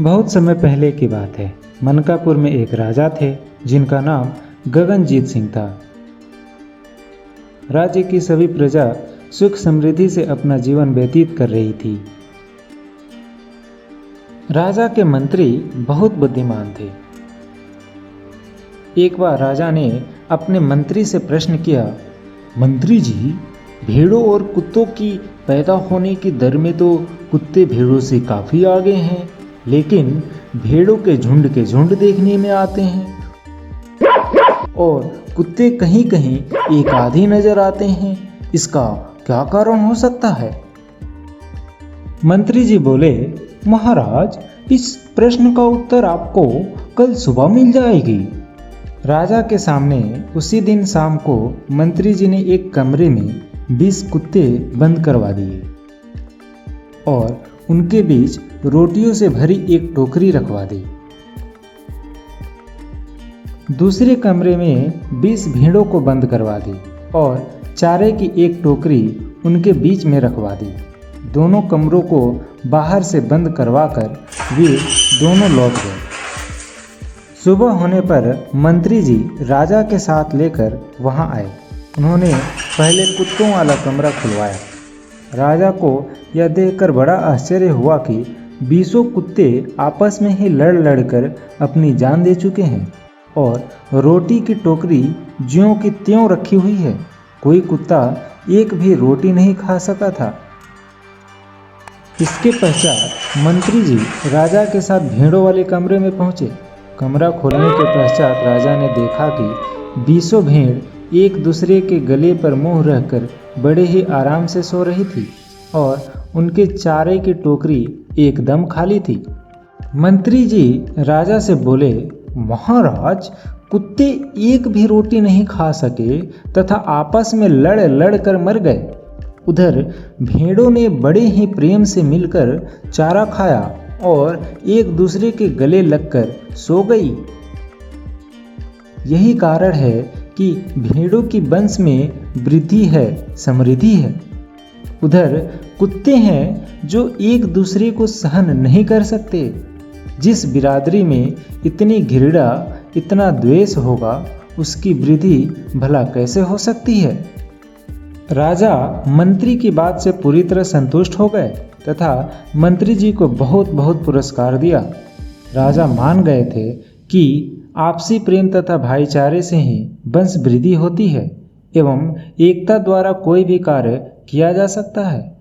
बहुत समय पहले की बात है। मनकापुर में एक राजा थे जिनका नाम गगनजीत सिंह था। राज्य की सभी प्रजा सुख समृद्धि से अपना जीवन व्यतीत कर रही थी। राजा के मंत्री बहुत बुद्धिमान थे। एक बार राजा ने अपने मंत्री से प्रश्न किया, मंत्री जी, भेड़ों और कुत्तों की पैदा होने की दर में तो कुत्ते भेड़ों से काफ़ी आगे हैं, लेकिन भेड़ों के झुंड देखने में आते हैं और कुत्ते कहीं कहीं एक आधे नजर आते हैं। इसका क्या कारण हो सकता है? मंत्री जी बोले, महाराज, इस प्रश्न का उत्तर आपको कल सुबह मिल जाएगी। राजा के सामने उसी दिन शाम को मंत्री जी ने एक कमरे में 20 कुत्ते बंद करवा दिए और उनके बीच रोटियों से भरी एक टोकरी रखवा दी। दूसरे कमरे में 20 भेड़ों को बंद करवा दी और चारे की एक टोकरी उनके बीच में रखवा दी। दोनों कमरों को बाहर से बंद करवाकर वे दोनों लौट गए। सुबह होने पर मंत्री जी राजा के साथ लेकर वहां आए। उन्होंने पहले कुत्तों वाला कमरा खुलवाया। राजा को यह देखकर बड़ा आश्चर्य हुआ कि 20 कुत्ते आपस में ही लड़ कर अपनी जान दे चुके हैं और रोटी की टोकरी ज्यों की त्यों रखी हुई है। कोई कुत्ता एक भी रोटी नहीं खा सका था। इसके पश्चात मंत्री जी राजा के साथ भेड़ों वाले कमरे में पहुंचे। कमरा खोलने के पश्चात राजा ने देखा कि 20 भेड़ एक दूसरे के गले पर मुंह रखकर बड़े ही आराम से सो रही थी और उनके चारे की टोकरी एकदम खाली थी। मंत्री जी राजा से बोले, महाराज, कुत्ते एक भी रोटी नहीं खा सके तथा आपस में लड़ कर मर गए। उधर भेड़ों ने बड़े ही प्रेम से मिलकर चारा खाया और एक दूसरे के गले लगकर सो गई। यही कारण है कि भेड़ों की वंश में वृद्धि है, समृद्धि है। उधर कुत्ते हैं जो एक दूसरे को सहन नहीं कर सकते। जिस बिरादरी में इतनी घृणा, इतना द्वेष होगा, उसकी वृद्धि भला कैसे हो सकती है? राजा मंत्री की बात से पूरी तरह संतुष्ट हो गए तथा मंत्री जी को बहुत बहुत पुरस्कार दिया। राजा मान गए थे कि आपसी प्रेम तथा भाईचारे से ही वंश वृद्धि होती है एवं एकता द्वारा कोई भी कार्य किया जा सकता है।